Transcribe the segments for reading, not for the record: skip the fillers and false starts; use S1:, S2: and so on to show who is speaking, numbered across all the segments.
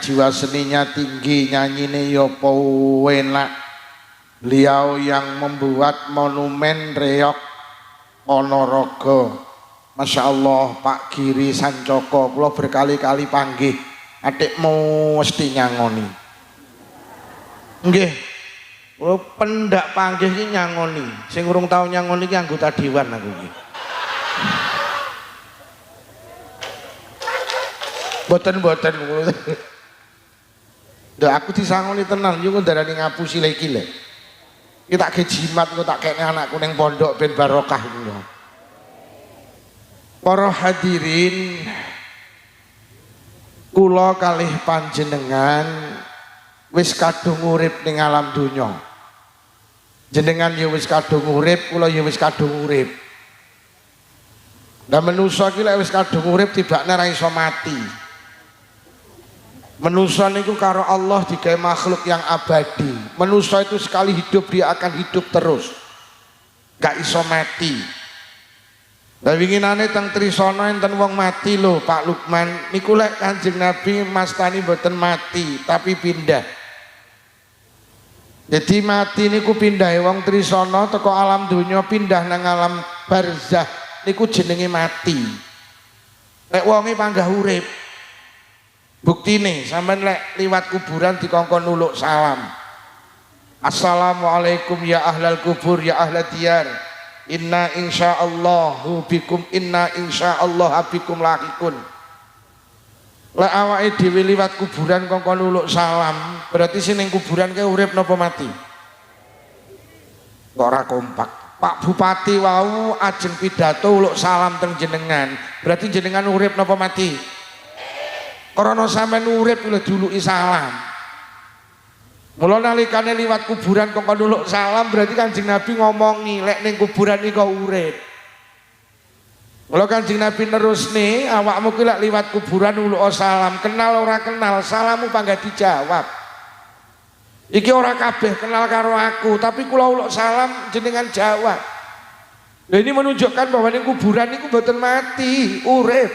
S1: jiwa seninya tinggi, nyanyine yo enak. Beliau yang membuat monumen reok Ponorogo. Masya Allah Pak Giri Sancoko, kula berkali-kali panggih, adikmu mesti nyangoni. Nggih, kula pendak panggih iki nyangoni. Sing urung tau nyangoni iki anggota dewan aku iki. Boten-boten kula. Ndak aku disangoni tenan yo kok darani ngapusi lagi lek. Iki tak ge jimat kok tak kene anakku ning pondok ben barokah iku lho. Para hadirin, kula kalih panjenengan wis kadung urip ning alam donya. Jenengan ya wis kadung urip, kula ya wis kadung urip. Lah manusa iki lek wis kadung urip tibakne ra iso mati. Manusa niku karo Allah digawe makhluk yang abadi. Manusa itu sekali hidup dia akan hidup terus. Gak iso mati. Lah winginane teng Trisana enten wong mati lho Pak Lukman. Niku lek Kanjeng Nabi mastani mboten mati tapi pindah. Jadi mati niku pindah wong Trisana teko alam donya pindah nang alam barzah niku jenenge mati. Lek wonge panggah urip. Buktine sampean lek liwat kuburan dikongkon nuluk salam. Assalamualaikum ya ahlal kubur ya ahlad diyar. Inna insyaallahu bikum inna insyaallah bikum lahiqun. Lek awake dhewe liwat kuburan kongkon nuluk salam, berarti sing ning kuburan ke urip napa mati? Kok ora kompak. Pak Bupati wau ajeng pidato uluk salam teng jenengan, berarti jenengan urip napa mati? Karena sampean urip lho diuluki salam. Mula nalikane liwat kuburan kok nuluk salam berarti Kanjeng Nabi ngomongi lek ning kuburan iki kok urip. Mula Kanjeng Nabi nerusne awakmu ki lek liwat kuburan nuluk salam, kenal ora kenal salammu panggah dijawab. Iki ora kabeh kenal karo aku, tapi kula uluk salam jenengan jawab. Nah ini menunjukkan bahwa ning kuburan niku mboten mati, urip.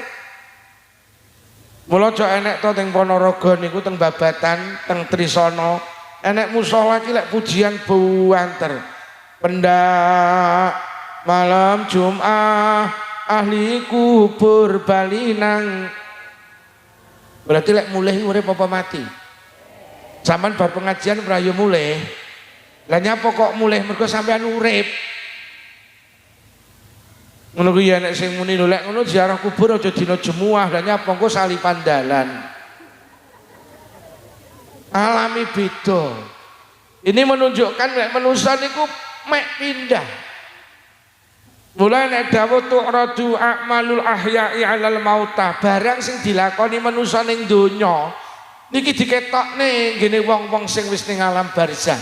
S1: Mula aja enek to teng Ponorogo niku teng Babatan, teng Trisana. Enek mushola ki lek pujian buanter. Pendak malam Jumat ahli kubur balinang. Berarti lek mulih urip apa mati? Zaman bar pengajian prayo mulih. Lah nyapa kok mulih mergo sampean urip. Ngono kuwi enek sing muni lho lek ngono ziarah kubur aja dina Jemuah. Lah nyapa engko salipan dalan. Alami beda. Ini menunjukkan nek manusia niku mek pindah. Mulai nek dawuh tu'radu a'malul ahya'i 'alal mauta, barang sing dilakoni manusia ning donya niki diketokne ngene wong-wong sing wis ning alam barzah.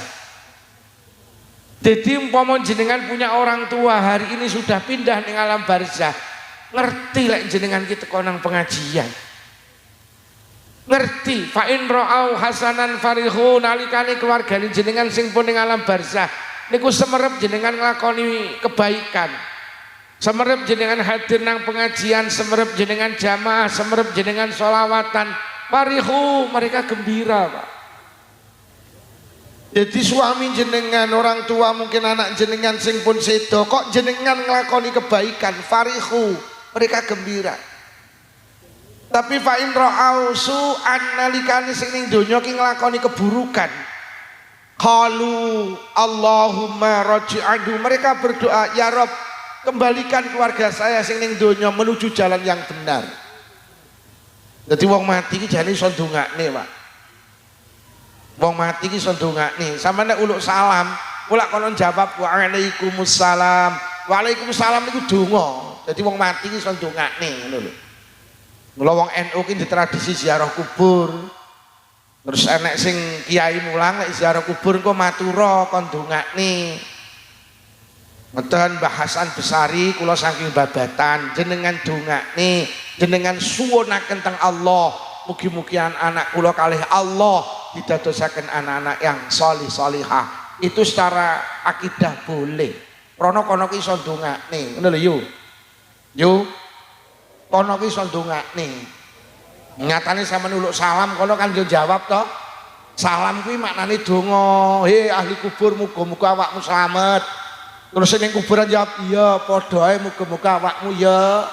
S1: Jadi umpama jenengan punya orang tua hari ini sudah pindah ning alam barzah, ngerti lek jenengan ki teko nang pengajian. Ngerti fa in ra'au hasanan farihu nalikane keluargane jenengan sing pun ning alam barzah niku semerep jenengan nglakoni kebaikan, semerep jenengan hadir nang pengajian, semerep jenengan jamaah, semerep jenengan sholawatan, farihu mereka gembira Pak. Jadi suami jenengan, orang tua mungkin anak jenengan sing pun sedo kok jenengan nglakoni kebaikan, farihu mereka gembira. Tapi fa in ra'au su'an nalikane sing ning donya ki nglakoni keburukan, qalu Allahumma raji'anhu, mereka berdoa ya Rob kembalikan keluarga saya sing ning donya menuju jalan yang benar. Jadi wong mati ki jane iso ndongakne Pak. Wong mati ki iso ndongakne. Sampeyan nek uluk salam ora kono jawab waalaikumsalam. Waalaikumsalam niku donga. Jadi wong mati ki iso ndongakne ngono lho. Mula wong NU ki di tradisi ziarah kubur. Terus enek sing kiai mulang nek ziarah kubur engko matura kon ndongakne. Ngeten bahasan besari kula saking Babatan jenengan ndongakne, jenengan suwunaken teng Allah. Mugi-mugi anak kula kalih Allah didadosaken anak-anak yang sholih sholihah. Itu secara akidah boleh. Rono kono ki iso ndongakne. Ngono lho yo. Yo kono ki iso ndongakne. Nyatane sampean uluk salam kono kan yo jawab toh. Salam kuwi maknane donga. He ahli kubur muga-muga awakmu slamet. Terus ning kuburan jawab iya padha ae muga-muga awakmu ya.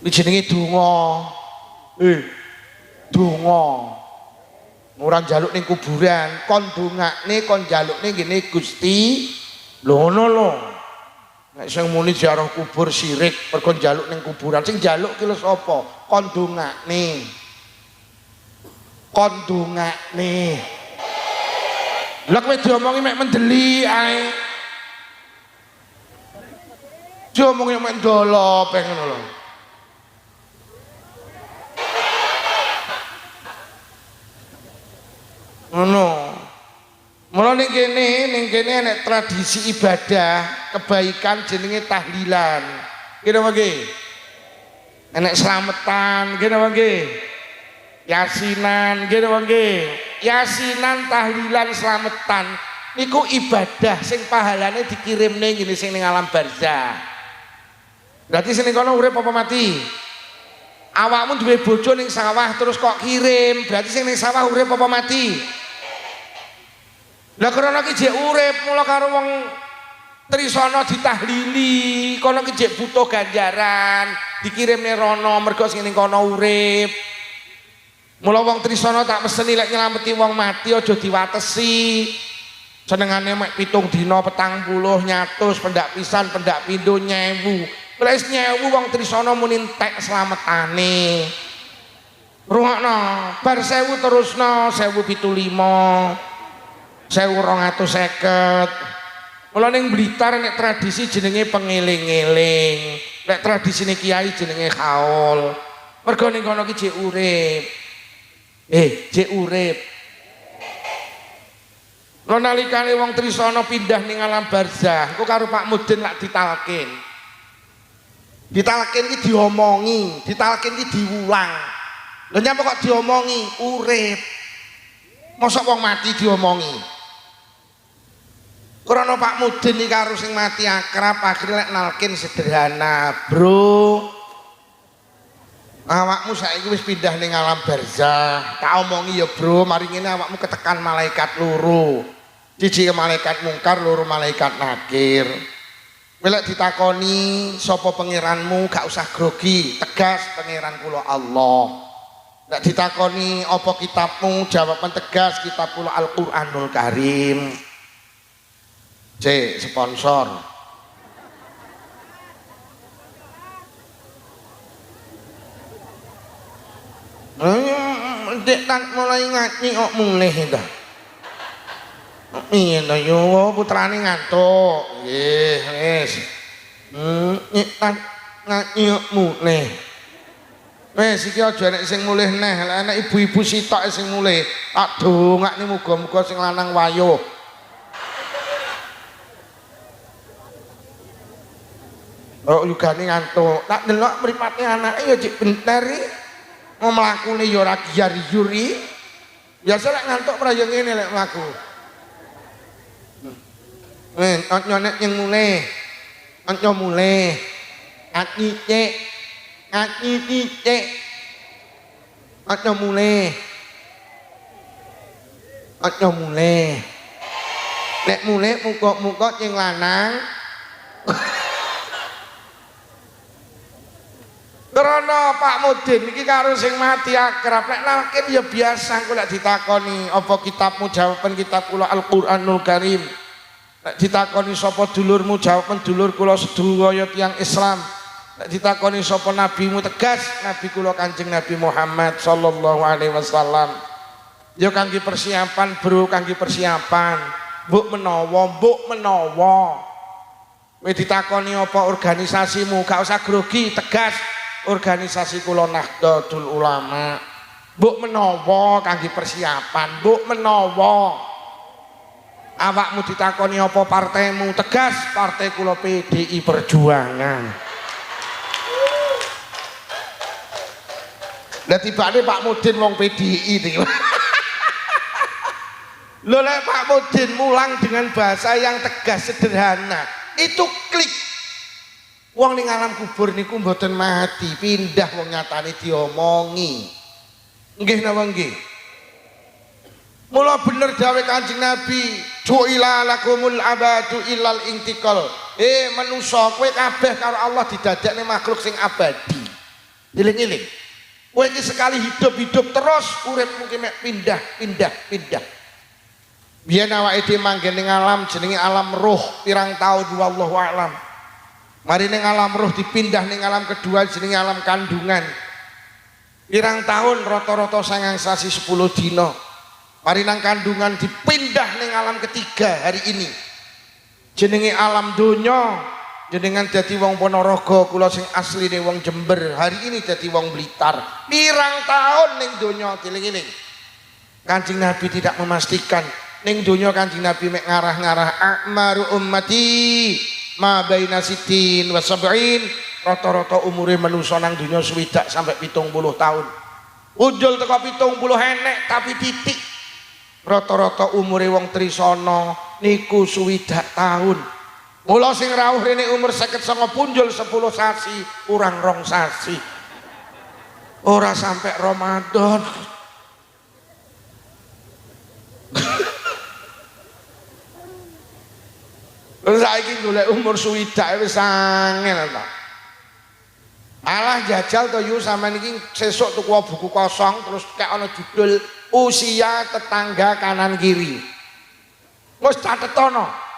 S1: Iki jenenge donga. Donga. Ora njaluk ning kuburan, kon dongakne kon njalukne ngene Gusti. Lho ngono lho. Nek sing muni ziarah kubur syirik, perkon njaluk ning kuburan. Sing njaluk ki lho sapa? Kon dongakne. Kon dongakne. Lah kowe diomongi mek mendeli ae. Diomongi mek ndolo pengen ngono lho. Ngono. Mula ning kene nek tradisi ibadah kebaikan jenenge tahlilan. Kene wae. Enek slametan, kene wae. Yasinan, kene wae. Yasinan, tahlilan, slametan niku ibadah sing pahalane dikirimne ngene sing ning alam barzah. Berarti sing kono urip apa mati? Awakmu duwe bojo ning sawah terus kok kirim, berarti sing ning sawah urip apa mati? Lah krana ki jek urip mula karo wong trisana ditahlili, kono ki jek butuh ganjaran, dikirimne rono mergo sing ning kono urip. Mula wong trisana tak meseni lek nyelameti wong mati aja diwatesi. Senengane mek 7 dina 40 nyatus pendak pisan pendak pindho 1000. Wis 1000 wong trisana muni entek slametane. Rungokno, bar 1000 terusno 1075. 1250. Mula ning Blitar nek tradisi jenenge pengeling-eling. Nek tradisine kiai jenenge khaul. Mergo ning kono ki jek urip. Jek urip. Lha nalikane wong trisana pindah ning alam barzah, engko karo Pak Mudin lak ditalkin. Ditalkin ki diomongi, ditalkin ki diulang. Lha nyapa kok diomongi? Urip. Mosok wong mati diomongi. Karena Pak Mudin iki karo sing mati akrab, akhirnya lek nalkin sederhana, bro. Awakmu saiki wis pindah ning alam barzah. Tak omongi ya, bro, mari ngene awakmu ketekan malaikat loro. Siji malaikat mungkar, loro malaikat nakir. Lek ditakoni sapa pangeranmu, gak usah grogi, tegas pangeran kula Allah. Lek ditakoni apa kitabmu, jawaban tegas kitab kula Al-Qur'anul Karim. Sponsor. Dek tak mulai ngaji kok mulih dah. Iya dah yo putrane ngantuk. Nggih, wis. Tak ngaji kok mulih. Wis iki aja nek sing mulih neh, lek ana ibu-ibu sitok sing mulih. Tak dongakne muga-muga sing lanang wayuh. Oh yugane ngantuk. Tak delok mripate anake ya cek bentar iki. Mau mlakune ya ora giyar-yuri. Biasa lek ngantuk ora ya ngene lek mlaku. Nyonek yang mulai. Anco mulai. Ati cek. Ati cek. Anco mulai. Anco mulai. Nek mulai muka-muka sing lanang. Karena Pak Mudin iki karo sing mati akrab nek nalkin ya biasa engko lek ditakoni apa kitabmu jawaban kitab kula Al-Qur'anul Karim. Nek ditakoni sapa dulurmu jawaban dulur kula sedaya tiyang Islam. Nek ditakoni sapa nabimu tegas nabi kula Kanjeng Nabi Muhammad sallallahu alaihi wasallam. Ya kangge persiapan bro, kangge persiapan. Mbok menawa. Kowe ditakoni apa organisasimu gak usah grogi tegas. Organisasi kula Nahdlatul Ulama. Mbok menawa kangge persiapan, mbok menawa. Awakmu ditakoni apa partaimu, tegas partai kula PDI Perjuangan. Lah tibane Pak Mudin wong PDI iki. Lho lek Pak Mudin mulang dengan bahasa yang tegas sederhana, itu klik. Wong ning alam kubur niku mboten mati, pindah wong nyatane diomongi. Nggih napa nggih? Mula bener dawuh Kanjeng Nabi, "Ju'ila lakumul abadu illal intiqal." Manusa kowe kabeh karo Allah didadekne makhluk sing abadi. Eling-eling. Kowe iki sekali hidup terus uripmu ki mek pindah. Biyen awake dhewe manggen ning alam jenenge alam roh pirang taun wallahu a'lam. Mari ning alam roh dipindah ning alam kedua jenenge alam kandungan. Pirang tahun rata-rata 9 sasi 10 dina. Mari nang kandungan dipindah ning alam ketiga hari ini. Jenenge alam donya. Jenengan dadi wong Ponorogo, kula sing asline wong Jember, hari ini dadi wong Blitar. Pirang tahun ning donya dieling-eling. Kanjeng Nabi tidak memastikan ning donya. Kanjeng Nabi mek ngarah-ngarah a'maru ummati ma baina sitin wa sab'in. Rata-rata umure manusa nang donya 60 sampai 70 tahun. Ujul teko 70 enek tapi titik. Rata-rata umure wong trisana niku 60 tahun. Mula sing rawuh rene umur 59 punjul 10 sasi kurang 2 sasi. Ora sampai Ramadan. Saiki golek umur swidak wis angel ta. Alah jajal to yu sampean iki sesuk tuku buku kosong terus kek ana judul usia tetangga kanan kiri. Wis catetono.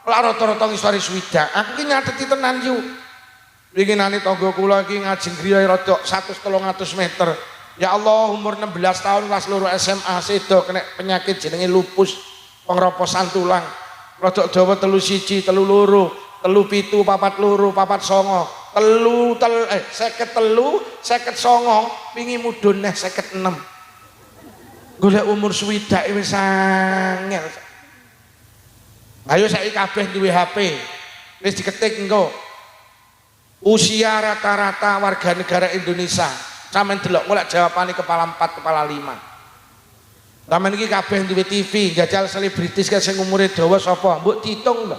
S1: Lah rata-rata ngisore swidak. Aku ki nyateti tenan yu. Winginane tangga kula iki ngaji griya rada 100-300 meter. Ya Allah umur 16 tahun kelas loro SMA sedo kena penyakit jenenge lupus pengroposan tulang. Rodok dawa 31, 32, 37, 44, 49, 59, wingi mudhun neh 56. Golek umur swidak wis angel. Ayo saiki kabeh duwe HP. Wis diketik engko. Usia rata-rata warga negara Indonesia. Sampeyan delok golek jawabane kepala 4, kepala 5. Sampeyan iki kabeh duwe TV, jajal selebritis sing umure dawa sapa? Mbok diitung lho.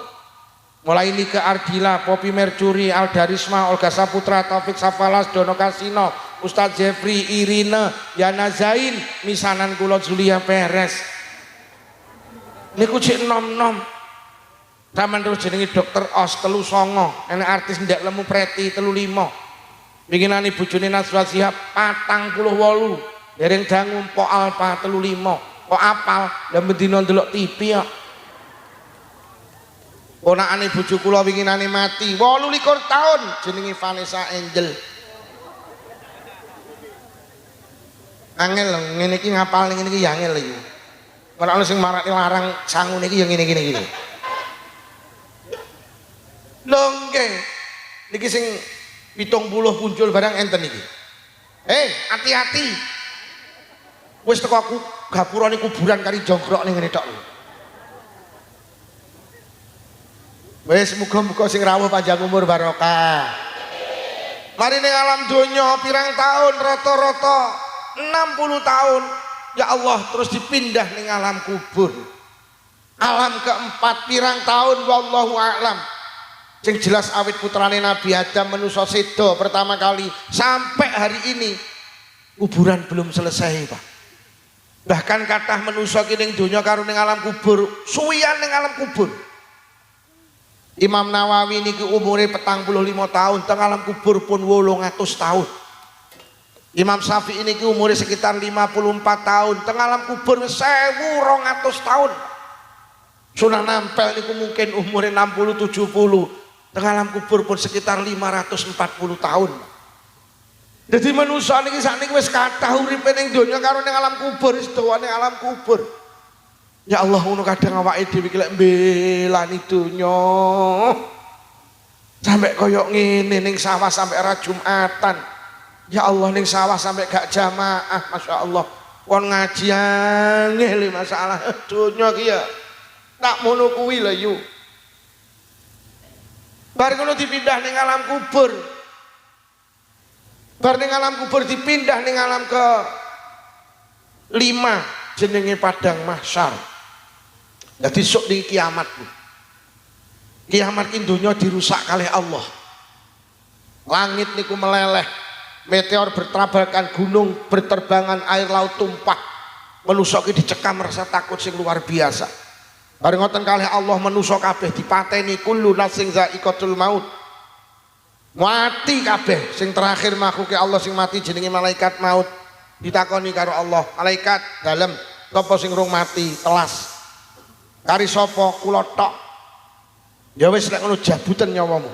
S1: Mulai Nika Ardila, Poppy Mercury, Aldarisma, Olga Saputra, Taufik Safalas, Dono Kasino, Ustadz Jeffrey, Irina, Yana Zain, misanan kula Julia Perez. Niku cek nom-nom. Sampeyan terus jenenge Dokter Os 39, enek artis ndak lemu Preti 35. Bikinane bojone Najwa Shihab 48. Dereng dangu po Alpa 35. Kok apal? Lah mendina ndelok TV kok. Ponakane bojo kula winginane mati 28 tahun jenenge Vanessa Angel. Angel lho ngene iki ngapal ngene iki ya angel iki. Ora ono sing marani larang sangune iki ya ngene-ngene iki. Lho nggih. Niki sing 70 punjul barang enten iki. Hati-hati. Wis teko aku gapurane kuburan kari jongkrok ning ngene tok lho. Wis muga-muga sing rawuh panjang umur barokah. Mari ning alam donya pirang tahun rata-rata 60 tahun. Ya Allah terus dipindah ning alam kubur. Alam keempat pirang tahun wallahu a'lam. Sing jelas awit putrane Nabi Adam manusa sedo pertama kali sampai hari ini kuburan belum selesai, Pak. Bahkan kathah manusa ki ning donya karo ning alam kubur, suwian ning alam kubur. Imam Nawawi niki umure 45 tahun, teng alam kubur pun 800 tahun. Imam Syafi'i niki umure sekitar 54 tahun, teng alam kubur 1200 tahun. Sunan Ampel niku mungkin umure 60 70. Teng alam kubur pun sekitar 540 tahun. Jadi manusia niki sakniki wis kathah uripe ning donya karo ning alam kubur, wis dawane alam kubur. Ya Allah ngono kadang awake dhewe iki lek mbelani donya. Sampai koyok ngene ning sawah sampai ra Jumatan. Ya Allah ning sawah sampai gak jamaah, Masya Allah. Kon ngaji angel masalah donya ki ya. Tak mono kuwi lho yu. Bar ngono dipindah ning alam kubur. Bar ning alam kubur dipindah ning alam ke 5 jenenge padang mahsyar. Dadi sok ning kiamat. Kiamat ki donya dirusak kalih Allah. Langit niku meleleh, meteor bertabrakan, gunung berterbangan, air laut tumpah. Manusa ki dicekam rasa takut sing luar biasa. Bareng ngoten kalih Allah manusa kabeh dipateni kullu nafsin za'iqatul maut. Mati kabeh, sing terakhir makhluke Allah sing mati jenenge malaikat maut. Ditakoni karo Allah, malaikat dalem sapa sing rung mati telas. Kari sapa? Kula tok. Ya wis nek ngono jabutan nyawamu.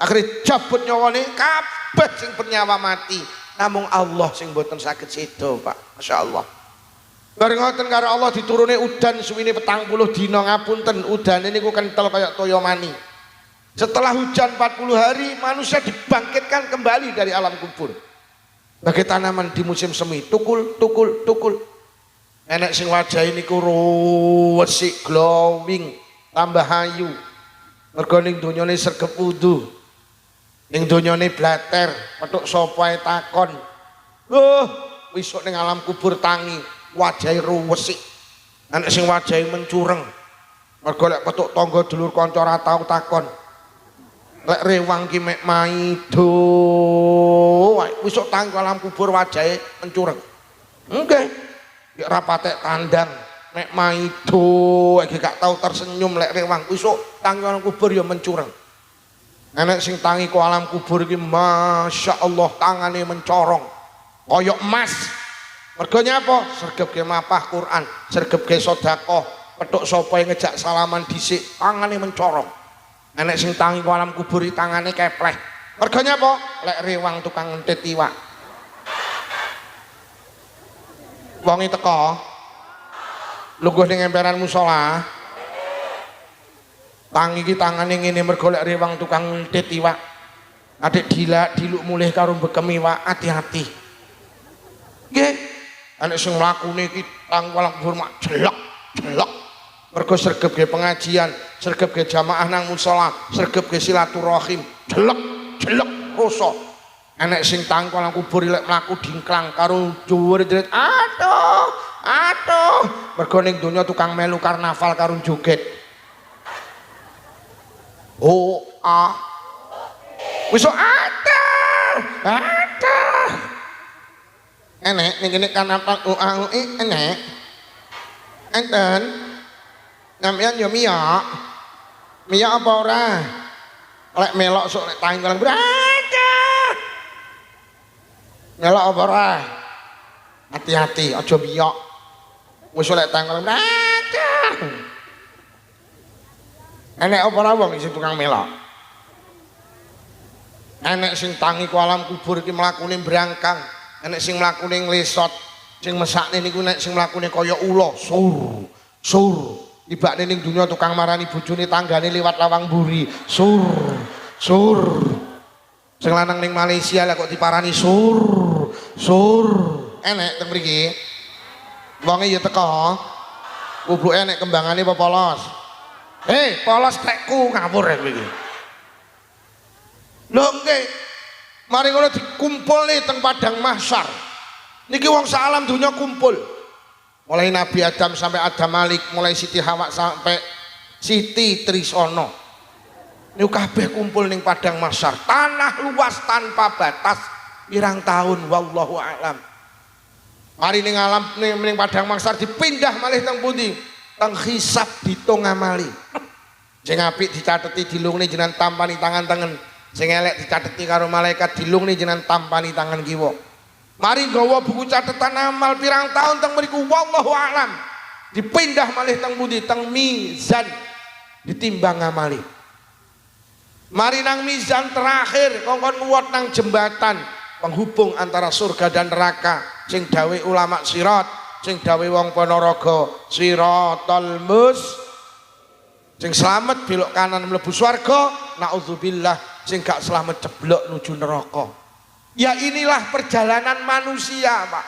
S1: Akhirnya cabut nyawane kabeh sing bernyawa mati. Namung Allah sing mboten saged sedo, Pak. Masyaallah. Bareng ngoten karo Allah diturune udan suwine 40 dina ngapunten, udane niku kentel kaya toya mani. Setelah hujan 40 hari manusia dibangkitkan kembali dari alam kubur. Bagai tanaman di musim semi, tukul tukul tukul. Enek sing wajah niku resik glowing, tambah ayu. Mergo ning donyane sregep wudu. Ning donyane blater, petuk sapa ae takon. Wisuk ning alam kubur tangi, wajahe ruwesik. Enek sing wajahe mencureng. Mergo lek petuk tangga dulur kanca ora tau takon. Lek rewang ki mek maido, wisuk tangi alam kubur wajahe mencureng. Nggih. Nek ora patek kandang, mek maido iki gak tau tersenyum lek rewang wisuk tangi alam kubur ya mencureng. Enek sing tangi ku alam kubur iki Masya Allah tangane mencorong koyok emas. Mergo nyapa? Sregep mapah Quran, sregep sedekah, petuk sapa yang ngejak salaman dhisik tangane mencorong. Enek sing tangi ku alam kubur iki tangane kepleh. Mergo nyapa? Lek rewang tukang ngentit iwak. Wongi teko lungguh ning emperan musala. Tangi iki tangane ngene mergo lek rewang tukang ngentit iwak. Adik diluk mulih karo bekem iwak, hati-hati. Nggih. Anek sing mlakune iki tang walang kubur mak jelek, jelek. Mergo sregep ge pengajian, sregep ge jamaah nang musala, sregep ge silaturahim, jelek, jelek rasa. Enek sing tang walang kubur lek mlaku dingklang karo dhuwur jerit, aduh, aduh. Mergo ning donya tukang melu karnaval karo joget. Oh, wis ada. Enek ning kene kan apa enek. Enten. Sampeyan yo miyak. Miyak apa ora? Lek melok sok lek tangi walang berada. Melok apa ora? Hati-hati aja miyak. Wis lek tangi walang berada. Enek apa ora wong sing tukang melok? Enek sing tangi ku alam kubur iki mlakune brangkang. Enek sing mlakune nglesot, sing mesakne niku nek sing mlakune kaya ula, sur, sur. Tibakne ning dunya tukang marani bojone tanggane liwat lawang mburi, sur, sur. Sing lanang ning Malaysia lah kok diparani sur, sur. Enek teng mriki. Wonge ya teko. Kubluke enek kembangane apa polos? Polos tekku ngawur ya kowe iki. Lho nggih. Mari ngono dikumpul nih teng padang mahsyar. Niki wong sak alam dunya kumpul. Mulai Nabi Adam sampai Adam Malik, mulai Siti Hawa sampai Siti Trisana. Niku kabeh kumpul ning padang mahsyar. Tanah luas tanpa batas. Pirang tahun wallahu a'lam. Mari ning alam ning padang mahsyar dipindah malih teng pundi? Teng hisab ditung amali. Sing apik dicateti dilungne jenengan tampani tangan tengen. Sing elek dicateti karo malaikat dilungne jenengan tampani tangan kiwa. Mari gawa buku catatan amal pirang tahun teng mriku wallahu a'lam. Dipindah malih teng pundi? Teng mizan ditimbang amali. Mari nang mizan terakhir kongkon nguwat nang jembatan penghubung antara surga dan neraka sing dawe ulama sirat, sing dawe wong Ponorogo siratal sing selamat belok kanan mlebu swarga, naudzubillah sing gak selamat ceblok nuju neraka. Ya inilah perjalanan manusia, Pak.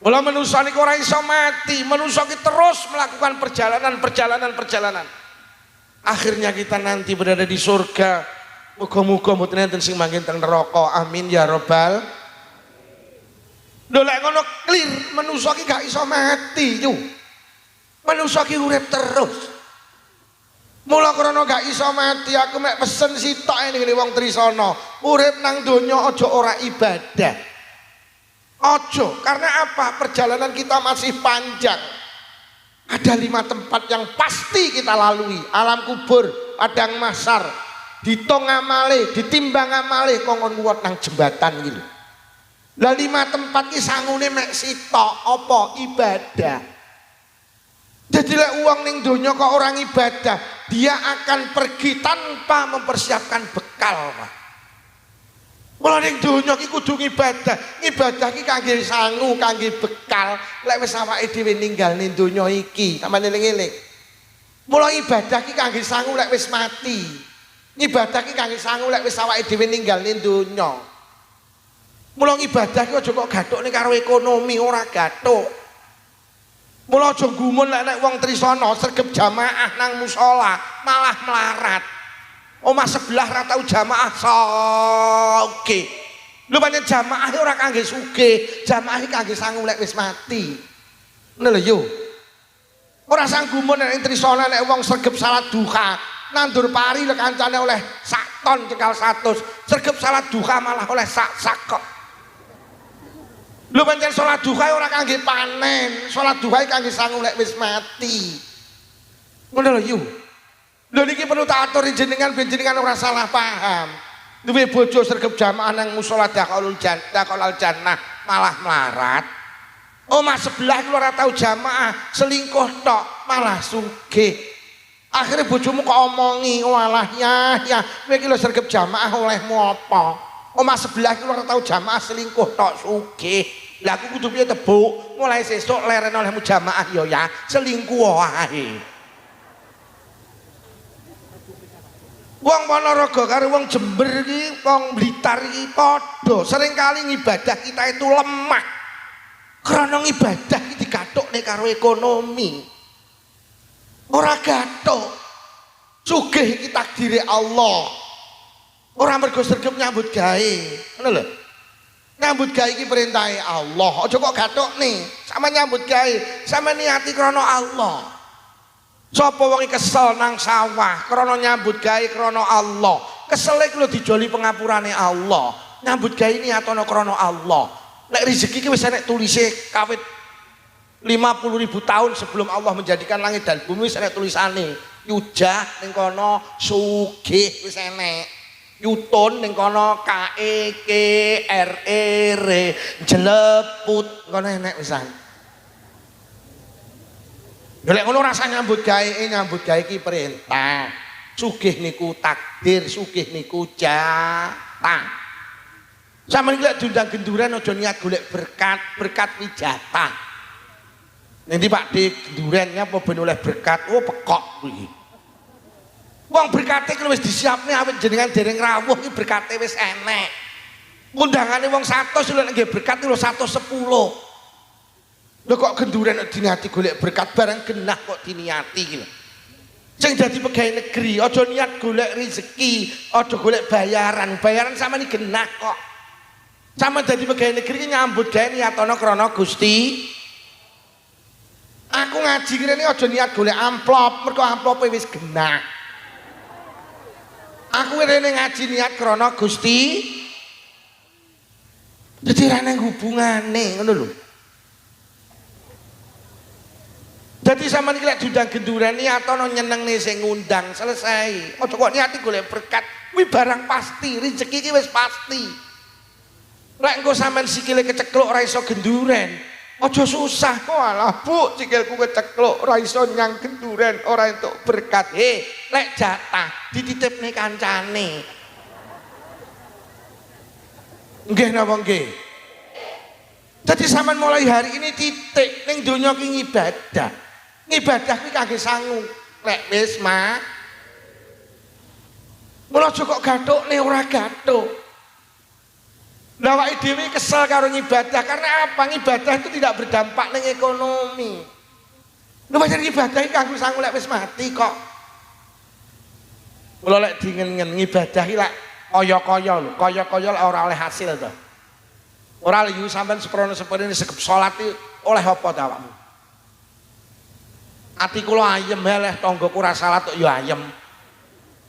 S1: Mula manusia niku ora iso mati, manusia ki terus melakukan perjalanan. Akhirnya kita nanti berada di surga. Muga-muga mboten enten sing manggen teng neraka. Amin ya robbal. Lho lek ngono clear, manusia ki gak iso mati yo. Manusia ki urip terus. Mula krana gak iso mati aku mek pesen sitok ngene wong Trisana. Urip nang donya aja ora ibadah. Aja, karena apa? Perjalanan kita masih panjang. Ada 5 tempat yang pasti kita lalui. Alam kubur, padang mahsyar, ditung amale, ditimbang amale kongkon kuwat nang jembatan gitu. Lah 5 tempat ki sangune mek sitok apa ibadah. Jadi lek uang ning donya kok orang ibadah, dia akan pergi tanpa mempersiapkan bekal, Pak. Mula ning donya ki kudu ibadah. Ibadah ki kangge sangu, kangge bekal lek wis awake dhewe ninggal ning donya iki. Sampeyan eling-eling. Mula ibadah ki kangge sangu lek wis mati. Ibadah ki kangge sangu lek wis awake dhewe ninggal ning donya. Mula ibadah ki aja kok gathukne karo ekonomi, ora gathuk. Mula aja gumun lek wong Trisana sregep jamaah nang musala malah melarat. Omah sebelah ra tau jamaah sugih. Lho pancen jamaah ora kangge sugih, jamaah kangge sangu lek wis mati. Ngono lho yo. Ora sang gumun nek Trisana nek wong sregep salat duha, nandur pari lek kancane oleh sak ton cekal 100, sregep salat duha malah oleh sak kok. Lho pancen salat duha ora kangge panen, salat duha kangge sangu lek wis mati. Ngono lho yo. Lho niki perlu tak aturi jenengan ben jenengan ora salah paham. Duwe bojo sregep jamaah nang musala dakhalul jannah malah melarat. Omah sebelah ora tau jamaah, selingkuh tok malah sugih. Akhire bojomu kok omongi, walah ya, kowe iki lho sregep jamaah olehmu apa? Omah sebelah ora tau jamaah, selingkuh tok sugih. Lah aku kudu piye tebuk? Mulai sesuk leren olehmu jamaah ya, selingkuh wae. Wong Ponorogo karo wong Jember iki, wong Blitar iki padha. Seringkali ibadah kita itu lemah. Karena ibadah iki digathukne karo ekonomi. Ora gathuk. Sugih iki takdire Allah. Ora mergo sregep nyambut gawe. Ngono lho. Nyambut gawe iki perintahe Allah. Aja kok gathukne. Sama nyambut gawe, sama niati krana Allah. Sapa wong kesel nang sawah krana nyambut gawe krana Allah. Kesele ku lho dijoli pengapurane Allah. Nyambut gawe niatono krana Allah. Nek rezeki ki wis enek tulise kawit 50.000 tahun sebelum Allah menjadikan langit dan bumi wis enek tulisane. Yujah ning kono sugih wis enek. Yutun ning kono KEKRR jeleput kono enek wisan. Lek ngono rasa nyambut gawe iki perintah. Sugih niku takdir, sugih niku jatah. Sampeyan lek diundang genduren aja niat golek berkat wijatah. Nanti Pak D gendurennya apa ben oleh berkat, oh pekok kuwi. Wong berkate wis disiapne awit jenengan dereng rawuh iki berkate wis enek. Undangane wong 100 lek nggih berkat lho 110. Lho kok genduren diniati golek berkat barang genah kok diniati iki lho. Sing dadi pegawai negeri aja niat golek rezeki, aja golek bayaran. Bayaran sampeyan genah kok. Sama dadi pegawai negeri ki nyambut gawe niatono krana Gusti. Aku ngaji kene aja niat golek amplop, mergo amplope wis genah. Aku rene ngaji niat krana Gusti. Dadi ra nang hubungane ngono lho. Jadi sama ini lek diundang genduren niatono nyenengne sing ngundang selesai. Aja kok niati golek berkat, kuwi barang pasti, rezeki iki wis pasti. Lek engko sampean sikile kecekluk ora iso genduren, aja susah kok. Alah Bu, sikilku kecekluk ora iso nyang genduren, ora entuk berkat. Lek jatah dititipne kancane. Nggih napa nggih? Jadi sampean mulai hari ini titik ning donya ki ibadah. Ibadah kuwi kangge sangu lek wis mah. Mula kok gathukne ora gathuk. Lah awake dhewe kesel karo ibadah karena apa? Ibadah itu tidak berdampak ning ekonomi. Lho pancen ibadah iki kanggo sangu lek wis mati kok. Mula lek dingen-ngen ibadah iki lek kaya-kaya lho, kaya-kaya ora oleh hasil to. Ora lho sampean seprono-seprene segep salat iki oleh apa ta awakmu? ati kula ayem leh tanggaku ora salat kok ya ayem.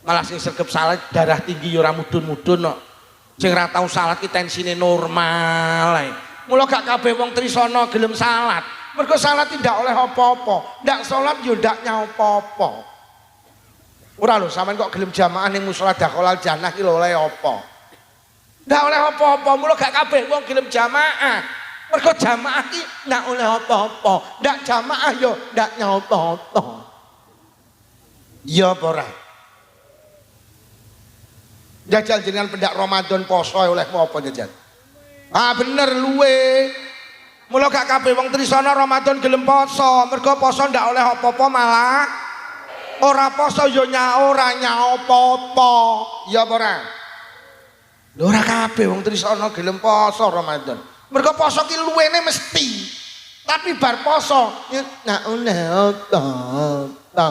S1: Malah sing sregep salat darah tinggi ya ora mudhun-mudhun kok. Sing ora tau salat ki tensine normal ae. Mula gak kabeh wong trisana gelem salat. Mergo salat tidak oleh apa-apa. Ndak salat ya ndak nyapa-apa. Ora lho sampean kok gelem jamaah ning musala dakhalal jannah ki lho oleh apa? Ndak oleh apa-apa. Mula gak kabeh wong gelem jamaah. Mergo jamaah ki ndak oleh apa-apa. Ndak jamaah ya ndak nyapa-apa. Ya apa ora? Jajal jenengan pendak Ramadan poso oleh apa jajal? Ah bener luwe. Mula gak kabeh wong trisana Ramadan gelem poso, mergo poso ndak oleh apa-apa malah ora poso ya ora apa-apa. Ya apa ora? Lho ora kabeh wong trisana gelem poso Ramadan. Mergo poso ki luwene mesti. Tapi bar poso ya ndak oleh apa-apa.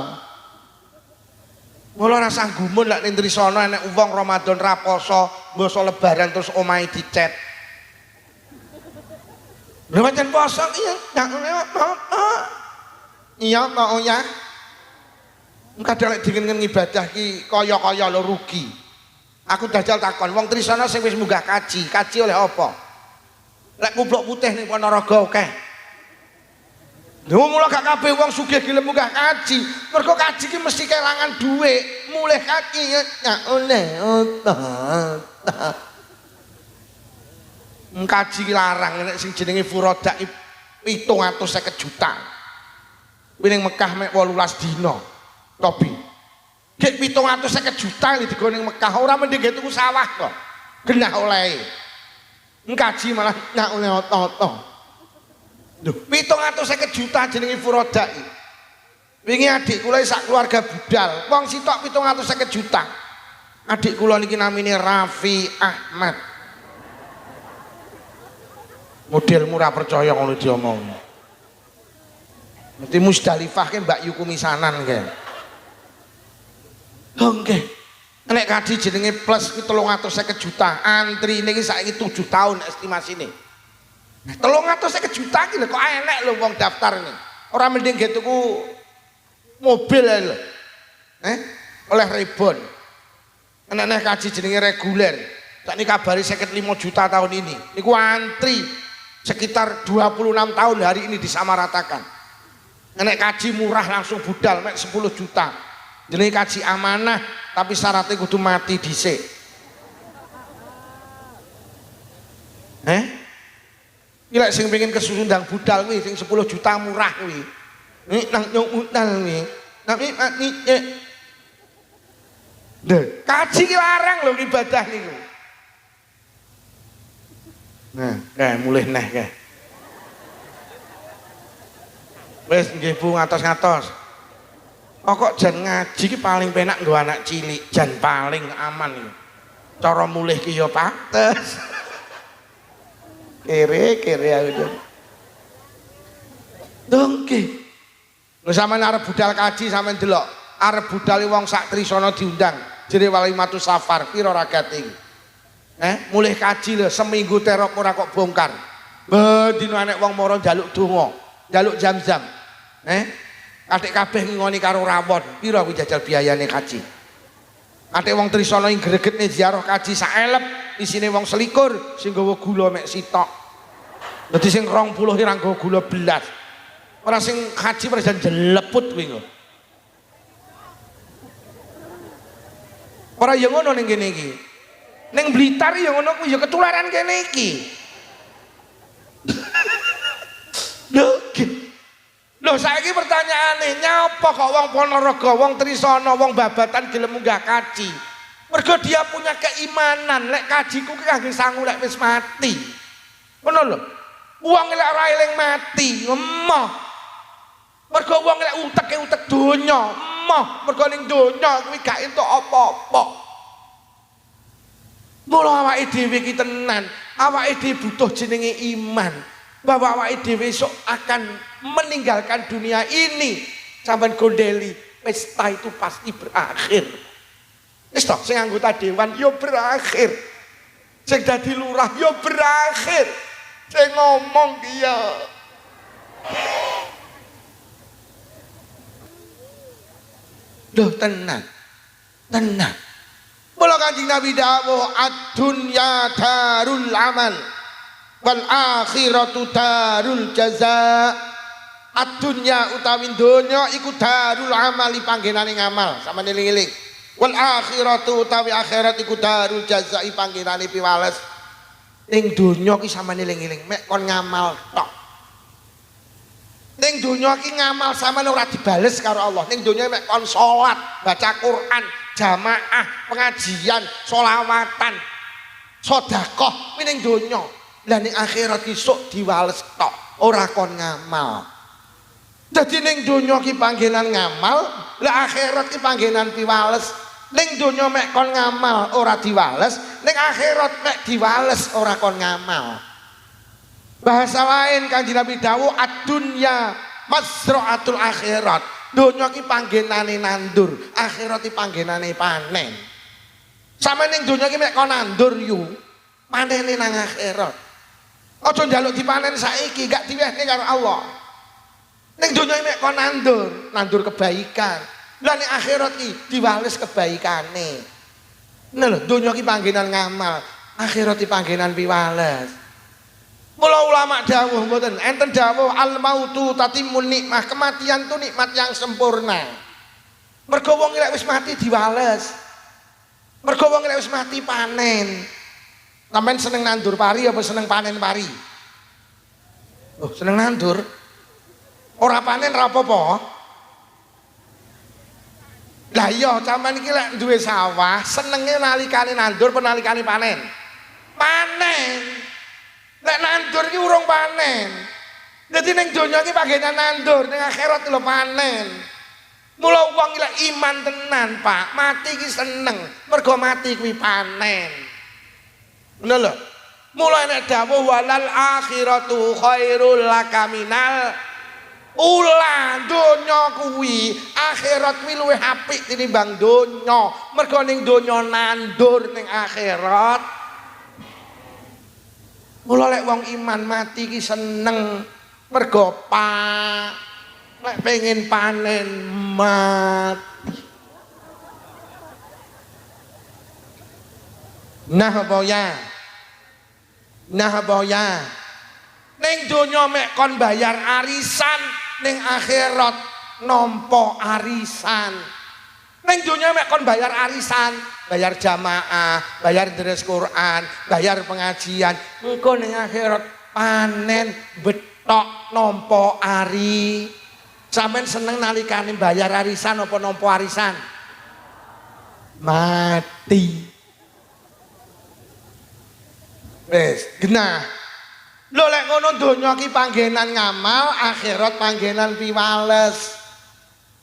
S1: Mula rasa gumun lek ning trisana enek wong Ramadan ra poso, poso lebaran terus omahe dicet. Lha pancen poso iya ndak apa-apa. Iya to ya. Kadang lek dingin ngibadah ki kaya-kaya lho rugi. Aku dajal takon wong trisana sing wis munggah kaji oleh apa? Lek kupluk putih ning Ponorogo akeh. Lha mula gak kabeh wong sugih gelem munggah kaji. Mergo kaji ki mesti kelangan dhuwit. Mulih kaji ya oleh apa. Kaji larang nek sing jenenge furoda 750 juta. Kuwi ning Mekah mek 18 dina. Tobi. Gek 750 juta iki digone ning Mekah ora mending ge tuku sawah kok. Genah olehe. Kaji malah nak oleh oto-oto. Lho, 750 juta jenenge furoda iki. Wingi adik kula sak keluarga budal, wong sitok 750 juta. Adik kula niki namine Raffi Ahmad. Model murah percaya ngono diomong. Nanti Musdalifah ke Mbak Yuku misanan ke. Oke. Nek kaji jenenge plus 350 juta, antri niki saiki 7 tahun estimasine. Nah, 350 juta iki lho kok enek lho wong daftar ini. Ora mending ge tuku mobil ae lho. Oleh Rebon. Enek kaji jenenge reguler. Sakniki kabari 55 juta tahun ini. Niku antri sekitar 26 tahun hari ini disamaratakan. Enek kaji murah langsung budal mek 10 juta. Jenenge kaji amanah tapi syaratnya kudu mati dhisik. Iki sing pengen kesundang budal kuwi sing 10 juta murah kuwi. Nek nang nyong utal kuwi. Tapi mati kaji ki larang lho ibadah niku. Nah, kae mulih neh kae. Wis nggih Bu ngatos-ngatos. Kok jan ngaji ki paling penak nggo anak cilik, jan paling aman iki. Cara mulih ki ya pates. Kere aku. Dongke. Lho sampean arep budal kaji sampean delok, arep budal wong sak trisana diundang, jere Walimatus Safar pira ragate iki. Mulih kaji lho seminggu terop ora kok bongkar. Bendina nek wong mara njaluk donga, njaluk jam-jam. Atik kabeh ngoni karo rawon, pira kuwi jajal biayane kaji. Atik wong trisana ing gregetne ziarah kaji saelep, isine wong selikur sing nggawa gula mek sitok. Dadi sing 20 ki ra nggawa gula belas. Ora sing kaji perjan jeleput kuwi lho. Ora ya ngono ning kene iki. Ning Blitar ya ngono kuwi ya ketularan kene iki. Loh saiki pertanyaane nyapa kok wong Ponorogo, wong Trisana, wong Babatan gelem munggah kaji. Mergo dia punya keimanan lek kajiku ki kangge sangu lek wis mati. Ngono lho. Wong lek ora eling mati, emoh. Mergo wong lek utek donya, emoh. Mergo ning donya kuwi gak entuk apa-apa. Mula awake dhewe ki tenan, awake dhewe butuh jenenge iman. Bahwa awake dhewe esuk akan meninggalkan dunia ini. Sampeyan gondeli, pesta itu pasti berakhir. Wis toh sing anggota dewan yo berakhir. Sing dadi lurah yo berakhir. Sing ngomong dia. Loh tenan. Tenan. Mula Kanjeng Nabi dawuh ad-dunya darul amal wal akhiratu darul jaza. Ad-dunya utawi donya iku darul amali panggenane ngamal, sampeyan eling-eling. Wal akhiratu utawi akhirat iku darul jaza panggenane piwales. Ning donya ki sampeyan eling-eling mek kon ngamal tok. Ning donya ki ngamal sampeyan ora dibales karo Allah. Ning donya mek kon salat, baca Quran, jamaah, pengajian, sholawatan, sedekah ning donya. Lah ning akhirat isuk diwales tok, ora kon ngamal. Dadi ning donya ki panggenan ngamal, lah akhirat ki panggenan piwales. Ning donya mek kon ngamal ora diwales, ning akhirat mek diwales ora kon ngamal. Bahasa lain Kanjeng Nabi dawuh ad-dunya masra'atul akhirat. Donya ki panggenane nandur, akhirat ki panggenane panen. Sampe ning donya ki mek kon nandur yu, panene nang akhirat. Aja njaluk dipanen saiki, gak diwehne karo Allah. Ning donya mek kon nandur kebaikan. Lah ning akhirat ki diwales kebaikane. Nah lho, donya ki panggenan ngamal, akhirat ki panggenan piwales. Mula ulama dawuh mboten, enten dawuh al mautu tatimmun nikmah, kematian itu nikmat yang sempurna. Mergo wong lek wis mati diwales. Mergo wong lek wis mati panen. Sampeyan seneng nandur pari apa seneng panen pari? Oh, seneng nandur. Ora panen ora apa-apa. Lah iya, sampean iki lek duwe sawah, senenge nalikane nandur apa nalikane panen? Panen. Lek nandur ki urung panen. Dadi ning donya ki panggenan nandur, ning akhirat lho panen. Mula wong lek iman tenan, Pak, mati ki seneng, mergo mati kuwi panen. Ngono lho. Mula nek dawuh walal akhiratu khairul laka minal ula. Donya kuwi akhirat kuwi luwih apik tinimbang donya. Mergo ning donya nandur, ning akhirat. Mula lek wong iman mati ki seneng mergo lek pengen panen mati. Nah apa ya? Ning donya mek kon bayar arisan, ning akhirat nampa arisan. Ning donya mek kon bayar arisan, bayar jamaah, bayar deres Quran, bayar pengajian. Engko ning akhirat panen betok nampa ari. Sampeyan seneng nalikane bayar arisan apa nampa arisan? Mati. Wis, genah. Lho lek ngono donya ki panggenan ngamal, akhirat panggenan piwales.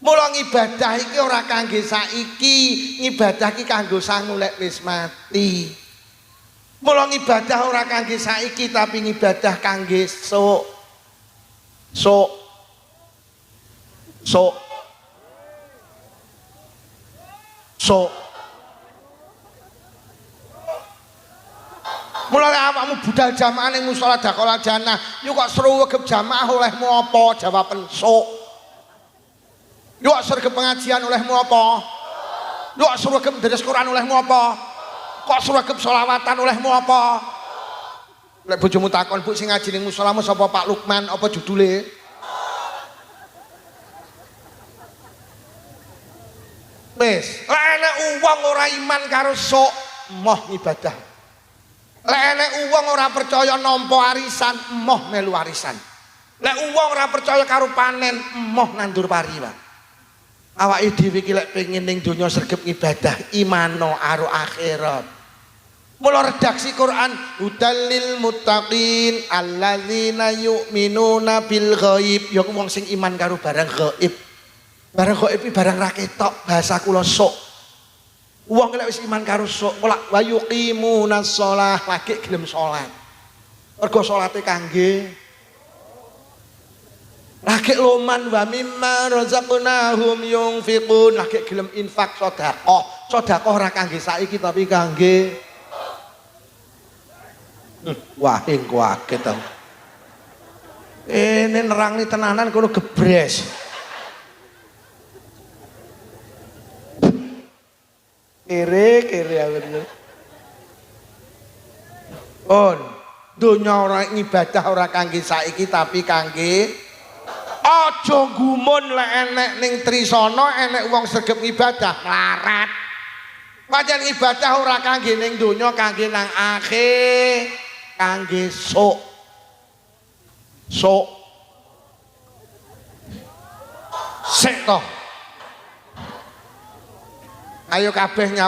S1: Mula ngibadah iki ora kangge saiki, ngibadah ki kanggo sangu lek wis mati. Mula ngibadah ora kangge saiki tapi ngibadah kangge sok. Mula awakmu budal jamaah ning musala dakola jannah, yo kok sruwegep jamaah olehmu apa? Jawaben sok. Yo kok sregep pengajian olehmu apa? Yo kok sregep deres Quran olehmu apa? Kok sregep selawatan olehmu apa? Lek bojomu takon, "Bu sing ngaji ning musalamu sapa Pak Lukman?" Apa judule? Wis, lek enek wong ora iman karo sok, moh ibadah. Lek enek wong ora percaya nampa arisan, emoh melu arisan. Lek wong ora percaya karo panen, emoh nandur pari, Pak. Awake dhewe iki lek pengin ning donya sregep ibadah, imano karo akhirat. Mula redaksi Quran, hudallil muttaqin alladzina yu'minuna bil ghaib. Ya wong sing iman karo barang ghaib. Barang ghaib iki barang ra ketok, bahasa kula sok. Wong lek wis iman karo sok, wa yuqimunas shalah, lagi gelem salat. Mergo salate kangge lagi loman wa mimma razaqnahum yunfiqun, lagi gelem infak sedekah. Sedekah ora kangge saiki tapi kangge wah engko akeh to. Nerangni tenanan kono gebres. Kere aku. On, donya ora ibadah ora kangge saiki tapi kangge aja gumun lek enek ning trisana enek wong sregep ibadah melarat. Pancen ibadah ora kangge ning donya, kangge nang akhir, kangge sok. Sik toh. Ayo kabeh nyawa